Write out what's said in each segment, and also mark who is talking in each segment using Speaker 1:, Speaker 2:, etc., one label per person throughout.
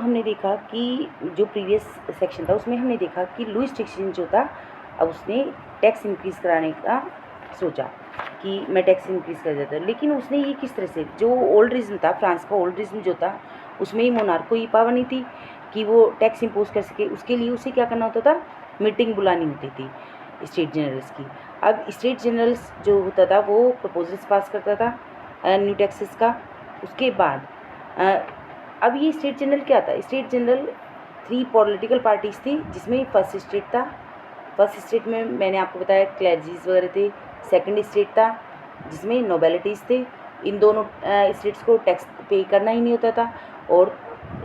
Speaker 1: हमने देखा कि जो प्रीवियस सेक्शन था उसमें हमने देखा कि लुईस टिक्सन जो था, अब उसने टैक्स इंक्रीज़ कराने का सोचा कि मैं टैक्स इंक्रीज़ कर देता, लेकिन उसने ये किस तरह से, जो ओल्ड रिज्म था, फ्रांस का ओल्ड रिज्म जो था, उसमें ही मोनार्क को ये पावर नहीं थी कि वो टैक्स इम्पोज कर सके। उसके लिए उसे क्या करना होता था, मीटिंग बुलानी होती थी स्टेट जनरल्स की। अब स्टेट जनरल्स जो होता था वो प्रपोजल्स पास करता था न्यू टैक्सेस का। उसके बाद अब ये स्टेट जनरल क्या था, स्टेट जनरल 3 पॉलिटिकल पार्टीज़ थी, जिसमें फर्स्ट स्टेट था, फर्स्ट स्टेट में मैंने आपको बताया क्लर्जीज वगैरह थे। सेकंड स्टेट था जिसमें नोबेलिटीज़ थे, इन दोनों स्टेट्स को टैक्स पे करना ही नहीं होता था। और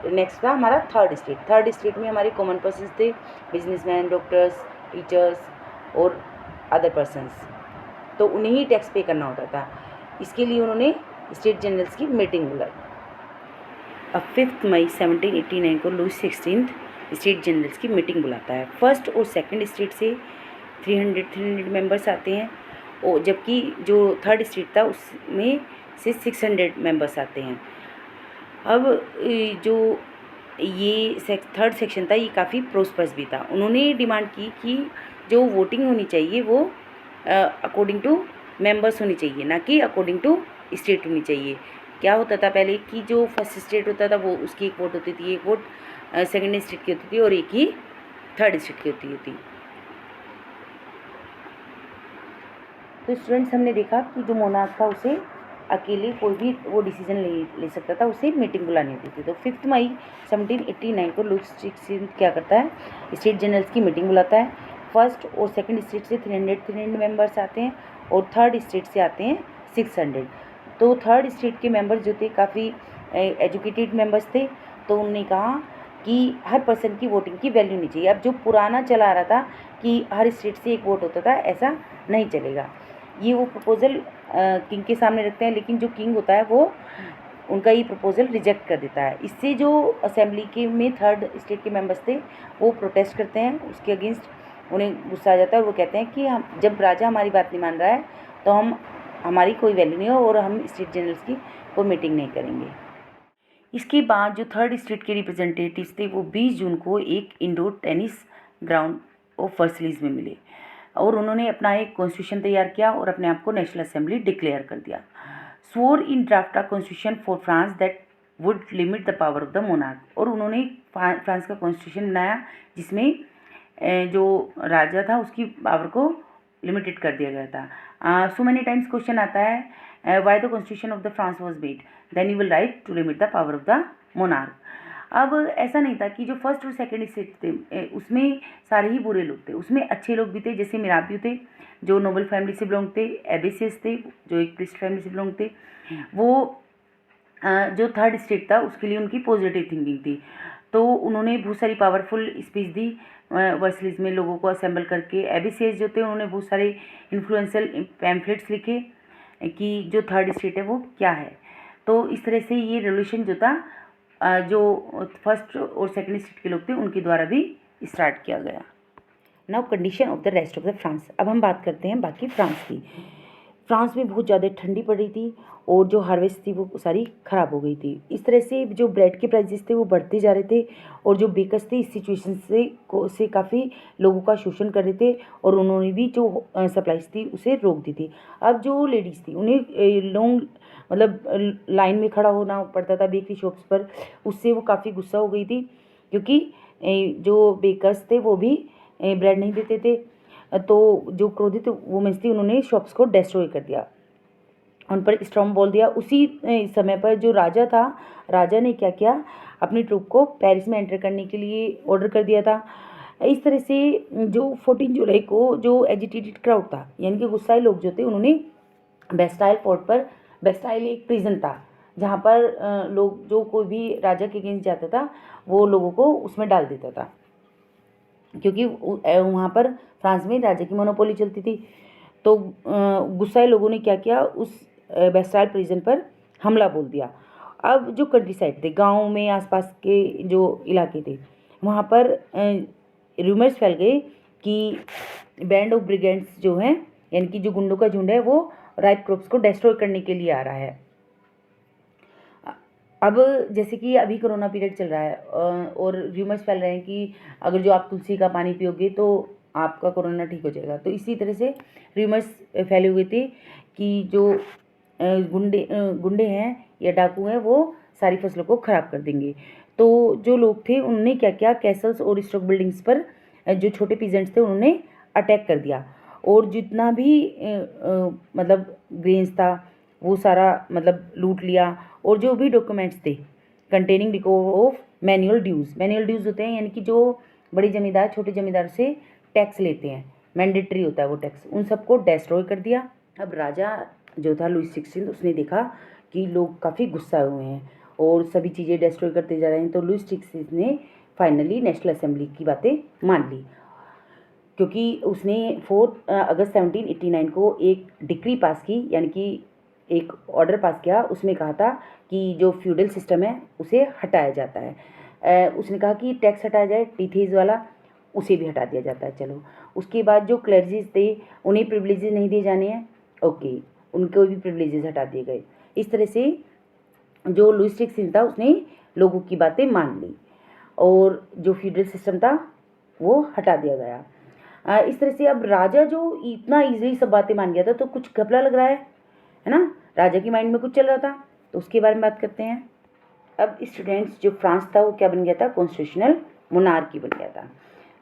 Speaker 1: नेक्स्ट था हमारा थर्ड स्टेट में हमारे कॉमन पर्सन्स थे, बिजनेसमैन, डॉक्टर्स, टीचर्स और अदर पर्सन्स, तो उन्हें ही टैक्स पे करना होता था। इसके लिए उन्होंने स्टेट जनरल्स की मीटिंग बुलाई। अब 5 मई 1789 को लुईस 16 स्टेट जनरल्स की मीटिंग बुलाता है। फर्स्ट और सेकंड स्टेट से 300 मेंबर्स आते हैं, और जबकि जो थर्ड स्टेट था उसमें से 600 मेंबर्स आते हैं। अब जो ये थर्ड सेक्शन था, ये काफ़ी प्रोस्पर्स भी था। उन्होंने डिमांड की कि जो वोटिंग होनी चाहिए वो अकॉर्डिंग टू मेंबर्स होनी चाहिए, ना कि अकॉर्डिंग टू स्टेट होनी चाहिए। क्या होता था पहले कि जो फर्स्ट स्टेट होता था वो उसकी एक वोट होती थी, एक वोट सेकेंड स्टेट की होती थी और एक ही थर्ड स्टेट की होती थी। तो स्टूडेंट्स, हमने देखा कि जो मोनार्क था उसे अकेले कोई भी वो डिसीजन ले सकता था, उसे मीटिंग बुलानी होती थी। तो 5 मई 1789 को लुईस सिक्सटीन क्या करता है, स्टेट जनरल्स की मीटिंग बुलाता है। फर्स्ट और सेकंड स्टेट से 300 मेंबर्स आते हैं और थर्ड स्टेट से आते हैं 600। तो थर्ड स्टेट के मेंबर्स जो थे काफ़ी एजुकेटेड मेंबर्स थे, तो उन्होंने कहा कि हर पर्सन की वोटिंग की वैल्यू नहीं चाहिए। अब जो पुराना चला आ रहा था कि हर स्टेट से एक वोट होता था, ऐसा नहीं चलेगा। ये वो प्रपोज़ल किंग के सामने रखते हैं, लेकिन जो किंग होता है वो उनका ये प्रपोज़ल रिजेक्ट कर देता है। इससे जो असेंबली के में थर्ड स्टेट के मेंबर्स थे वो प्रोटेस्ट करते हैं, उसके अगेंस्ट उन्हें गुस्सा आ जाता है और वो कहते हैं कि हम जब राजा हमारी बात नहीं मान रहा है तो हमारी कोई वैल्यू नहीं हो और हम स्टेट जनरल्स की कोई मीटिंग नहीं करेंगे। इसके बाद जो थर्ड स्टेट के रिप्रेजेंटेटिव्स थे वो 20 जून को एक इंडोर टेनिस ग्राउंड ऑफ वर्सलीज में मिले और उन्होंने अपना एक कॉन्स्टिट्यूशन तैयार किया और अपने आप को नेशनल असेंबली डिक्लेयर कर दिया। Swore in draft a constitution for France that would limit the power of the monarch. और उन्होंने फ्रांस का कॉन्स्टिट्यूशन बनाया जिसमें जो राजा था उसकी पावर को लिमिटेड कर दिया गया था। सो मेनी टाइम्स क्वेश्चन आता है why the constitution of the France was made, then you will write to limit the power of the monarch. अब ऐसा नहीं था कि जो फर्स्ट और सेकंड स्टेट थे उसमें सारे ही बुरे लोग थे, उसमें अच्छे लोग भी थे, जैसे मिराबियो थे जो नोबल फैमिली से बिलोंग थे, एबेसियस थे जो एक प्रिस्ट फैमिली से बिलोंग थे। वो जो थर्ड स्टेट था उसके लिए उनकी पॉजिटिव थिंकिंग थी, तो उन्होंने बहुत सारी पावरफुल स्पीच दी वर्सलीज में लोगों को असेंबल करके। एबेसियस जो थे उन्होंने बहुत सारे इन्फ्लुएंशियल पैम्फलेट्स लिखे कि जो थर्ड स्टेट है वो क्या है। तो इस तरह से ये रेवोल्यूशन जो था जो फर्स्ट और सेकंड स्टेट के लोग थे उनके द्वारा भी स्टार्ट किया गया। Now condition of the rest of the France. अब हम बात करते हैं बाकी फ्रांस की। फ्रांस में बहुत ज़्यादा ठंडी पड़ रही थी और जो हार्वेस्ट थी वो सारी ख़राब हो गई थी। इस तरह से जो ब्रेड के प्राइसेस थे वो बढ़ते जा रहे थे और जो बेकर्स थे इस सिचुएशन से काफ़ी लोगों का शोषण कर रहे थे और उन्होंने भी जो सप्लाईज थी उसे रोक दी थी। अब जो लेडीज़ थी उन्हें लॉन्ग मतलब लाइन में खड़ा होना पड़ता था बेकरी शॉप्स पर, उससे वो काफ़ी गुस्सा हो गई थी क्योंकि जो बेकर्स थे वो भी ब्रेड नहीं देते थे। तो जो क्रोधित वुमेन्स थी उन्होंने शॉप्स को डिस्ट्रॉय कर दिया, उन पर स्टॉर्म बोल दिया। उसी समय पर जो राजा था, राजा ने क्या किया, अपनी ट्रूप को पेरिस में एंटर करने के लिए ऑर्डर कर दिया था। इस तरह से जो 14 जुलाई को जो एजिटेटेड क्राउड था यानी कि गुस्साए लोग जो थे उन्होंने बेस्टाइल फोर्ट पर, बेस्टाइल एक प्रिजन था जहाँ पर लोग जो कोई भी राजा के अगेंस्ट जाता था वो लोगों को उसमें डाल देता था, क्योंकि वहाँ पर फ्रांस में राजा की मोनोपोली चलती थी। तो गुस्साए लोगों ने क्या किया, उस बेस्टाइल प्रिजन पर हमला बोल दिया। अब जो कंट्री साइड थे, गांव में आसपास के जो इलाके थे, वहाँ पर रूमर्स फैल गए कि बैंड ऑफ ब्रिगेड्स जो हैं यानी कि जो गुंडों का झुंड है वो राइप क्रॉप्स को डिस्ट्रॉय करने के लिए आ रहा है। अब जैसे कि अभी कोरोना पीरियड चल रहा है और र्यूमर्स फैल रहे हैं कि अगर जो आप तुलसी का पानी पियोगे तो आपका कोरोना ठीक हो जाएगा। तो इसी तरह से र्यूमर्स फैले हुए थे कि जो गुंडे हैं या डाकू हैं वो सारी फसलों को ख़राब कर देंगे। तो जो लोग थे उन्होंने क्या किया, कैसल्स और स्टॉक बिल्डिंग्स पर जो छोटे पीजेंट्स थे उन्होंने अटैक कर दिया और जितना भी मतलब ग्रेन्स था वो सारा मतलब लूट लिया और जो भी डॉक्यूमेंट्स थे कंटेनिंग रिकवर ऑफ मैनुअल ड्यूज़ होते हैं, यानी कि जो बड़े ज़मींदार छोटे ज़मींदार से टैक्स लेते हैं, मैंडेटरी होता है वो टैक्स, उन सबको डिस्ट्रॉय कर दिया। अब राजा जो था लुई 16 उसने देखा कि लोग काफ़ी गुस्सा हुए हैं और सभी चीज़ें डिस्ट्रॉय करते जा रहे हैं, तो लुई 16 ने फाइनली नेशनल असेंबली की बातें मान ली, क्योंकि उसने 4 अगस्त 1789 को एक डिक्री पास की, यानी कि एक ऑर्डर पास किया। उसमें कहा था कि जो फ्यूडल सिस्टम है उसे हटाया जाता है। उसने कहा कि टैक्स हटाया जाए, टीथेज वाला उसे भी हटा दिया जाता है। चलो, उसके बाद जो क्लर्जीज थे उन्हें प्रिविलेजेस नहीं दिए जाने हैं, ओके, उनको भी प्रिविलेजेस हटा दिए गए। इस तरह से जो लुई 16 था उसने लोगों की बातें मान ली और जो फ्यूडल सिस्टम था वो हटा दिया गया। इस तरह से अब राजा जो इतना ईजिली सब बातें मान गया था तो कुछ घपला लग रहा है ना, राजा की माइंड में कुछ चल रहा था, तो उसके बारे में बात करते हैं। अब स्टूडेंट्स जो फ्रांस था वो क्या बन गया था, कॉन्स्टिट्यूशनल मोनार्की बन गया था,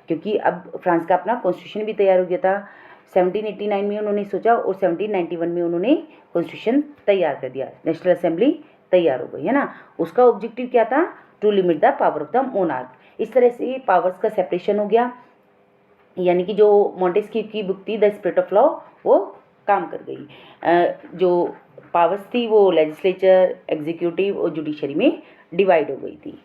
Speaker 1: क्योंकि अब फ्रांस का अपना कॉन्स्टिट्यूशन भी तैयार हो गया था। 1789 में उन्होंने सोचा और 1791 में उन्होंने कॉन्स्टिट्यूशन तैयार कर दिया, नेशनल असेंबली तैयार हो गई, है ना। उसका ऑब्जेक्टिव क्या था, to limit the power of the monarch. इस तरह से पावर्स का सेपरेशन हो गया, यानी कि जो मॉन्टेस्क्यू की बुक थी द स्पिरिट ऑफ लॉ वो काम कर गई। जो पावर्स थी वो लेजिस्लेचर, एग्जीक्यूटिव और जुडिशरी में डिवाइड हो गई थी।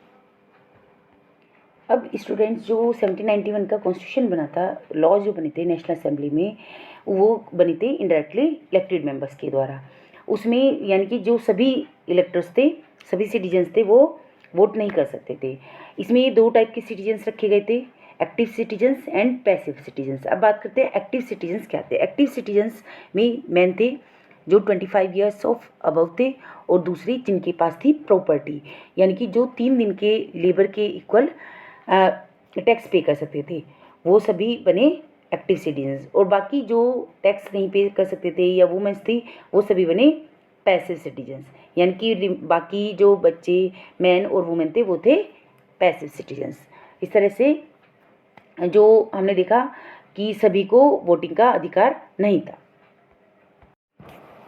Speaker 1: अब स्टूडेंट्स जो 1791 का कॉन्स्टिट्यूशन बना था, लॉ जो बने थे नेशनल असेंबली में वो बने थे इनडायरेक्टली इलेक्टेड मेंबर्स के द्वारा। उसमें यानी कि जो सभी इलेक्टर्स थे, सभी सिटीजन्स थे, वो वोट नहीं कर सकते थे। इसमें 2 टाइप के सिटीजन्स रखे गए थे, active citizens and passive citizens. अब बात करते हैं एक्टिव सिटीजन्स क्या थे। एक्टिव सिटीजन्स में मेन थे जो 25 ईयर्स ऑफ अबव थे और दूसरी जिनके पास थी प्रॉपर्टी, यानी कि जो 3 दिन के लेबर के इक्वल टैक्स पे कर सकते थे, वो सभी बने एक्टिव सिटीजन्स। और बाकी जो टैक्स नहीं पे कर सकते थे या वुमेन्स थी वो सभी बने पैसिव सिटीजन्स, यानी कि बाकी जो बच्चे मैन और वुमेन थे वो थे पैसिव सिटीजन्स। इस तरह से जो हमने देखा कि सभी को वोटिंग का अधिकार नहीं था।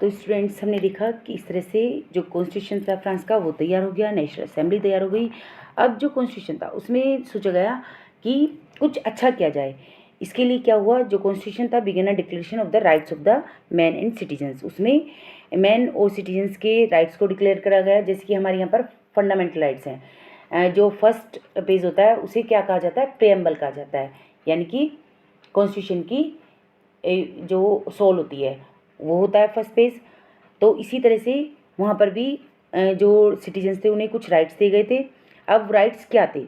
Speaker 1: तो स्टूडेंट्स हमने देखा कि इस तरह से जो कॉन्स्टिट्यूशन था फ्रांस का वो तैयार हो गया, नेशनल असेंबली तैयार हो गई। अब जो कॉन्स्टिट्यूशन था उसमें सोचा गया कि कुछ अच्छा किया जाए। इसके लिए क्या हुआ, जो कॉन्स्टिट्यूशन था begin a declaration of the rights of the man and citizens. उसमें मैन और सिटीजन्स के राइट्स को डिक्लेयर करा गया, जैसे कि हमारे यहाँ पर फंडामेंटल राइट्स हैं। जो फर्स्ट पेज होता है उसे क्या कहा जाता है, प्रेम्बल कहा जाता है, यानी कि कॉन्स्टिट्यूशन की जो सोल होती है वो होता है फर्स्ट पेज। तो इसी तरह से वहाँ पर भी जो सिटीजन्स थे उन्हें कुछ राइट्स दिए गए थे। अब राइट्स क्या थे,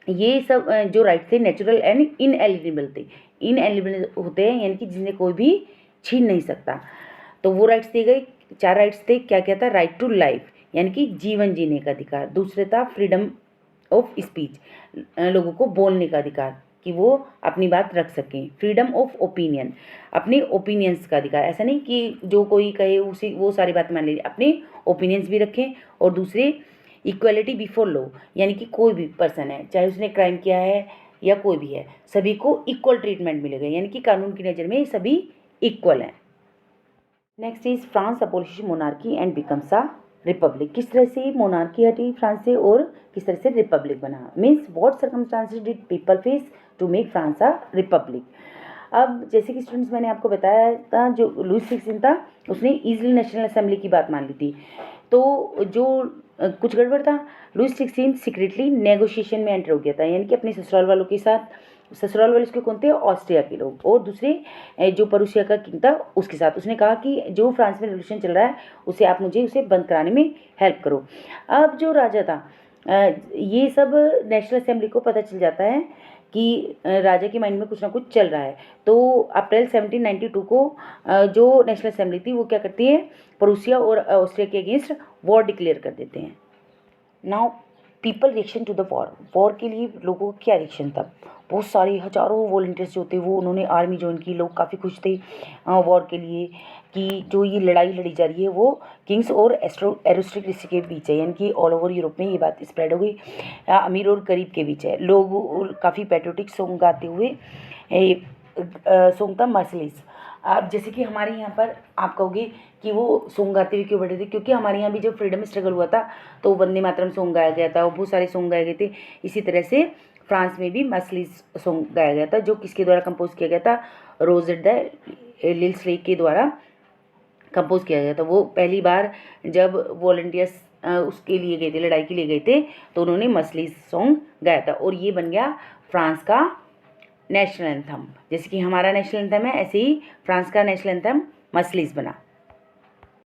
Speaker 1: ये सब जो राइट्स थे नेचुरल एंड इनएलिजिबल थे। इनएलिजिबल होते हैं यानी कि जिन्हें कोई भी छीन नहीं सकता, तो वो राइट्स दिए गए। 4 राइट्स थे, क्या क्या था, राइट टू लाइफ यानी कि जीवन जीने का अधिकार। दूसरे था फ्रीडम ऑफ स्पीच, लोगों को बोलने का अधिकार कि वो अपनी बात रख सकें। फ्रीडम ऑफ ओपिनियन, अपने ओपिनियंस का अधिकार, ऐसा नहीं कि जो कोई कहे उसी वो सारी बात मान लीजिए, अपने ओपिनियंस भी रखें। और दूसरे इक्वलिटी बिफोर लॉ, यानी कि कोई भी पर्सन है चाहे उसने क्राइम किया है या कोई भी है, सभी को इक्वल ट्रीटमेंट मिलेगा, यानी कि कानून की नज़र में सभी इक्वल हैं। Next is France abolish monarchy and becomes a republic. किस तरह से मोनार्की हटी फ्रांस से और किस तरह से रिपब्लिक बना, means what circumstances did people face to make France a republic. अब जैसे कि स्टूडेंट्स मैंने आपको बताया था जो लुई 16 था उसने ईजिली नेशनल असेंबली की बात मान ली थी, तो जो कुछ गड़बड़ था, लुई 16 सीक्रेटली नेगोशिएशन में एंटर हो गया था, यानी कि अपने ससुराल वालों के साथ। ससुराल वाले उसके कौन थे, ऑस्ट्रिया के लोग, और दूसरे जो परूसिया का किंग था उसके साथ। उसने कहा कि जो फ्रांस में रिवॉल्यूशन चल रहा है उसे आप मुझे उसे बंद कराने में हेल्प करो। अब जो राजा था, ये सब नेशनल असेंबली को पता चल जाता है कि राजा के माइंड में कुछ ना कुछ चल रहा है। तो अप्रैल 1792 को जो नेशनल असेंबली थी वो क्या करती है, परूसिया और ऑस्ट्रिया के अगेंस्ट वॉर डिक्लेयर कर देते हैं। Now people reaction to the war, war के लिए लोगों का क्या रिएक्शन था। बहुत सारे हज़ारों वॉलंटियर्स जो थे वो उन्होंने आर्मी ज्वाइन की। लोग काफ़ी खुश थे वॉर के लिए कि जो ये लड़ाई लड़ी जा रही है वो किंग्स और एरिस्टोक्रेसी के बीच है, यानी कि ऑल ओवर यूरोप में ये बात स्प्रेड हो गई, अमीर और गरीब के बीच है। लोग काफ़ी पैट्रियोटिक सॉन्ग गाते हुए सॉन्ग था मर्सिलीज। अब जैसे कि हमारे यहाँ पर आप कहोगे कि वो सॉन्ग गाते हुए क्यों बैठे थे, क्योंकि हमारे यहाँ भी जब फ्रीडम स्ट्रगल हुआ था तो वंदे मातरम सॉन्ग गाया गया था और बहुत सारे सॉन्ग गाए गए थे। इसी तरह से फ्रांस में भी मर्सिलीज सॉन्ग गाया गया था, जो किसके द्वारा कंपोज किया गया था, रोजेट द लिल्स के द्वारा कंपोज किया गया था। वो पहली बार जब वॉलंटियर्स उसके लिए गए थे, लड़ाई के लिए गए थे, तो उन्होंने मर्सिलीज सॉन्ग गाया था और ये बन गया फ्रांस का नेशनल एंथम। जैसे कि हमारा नेशनल एंथम है, ऐसे ही फ्रांस का नेशनल एंथम मर्सिलीज बना।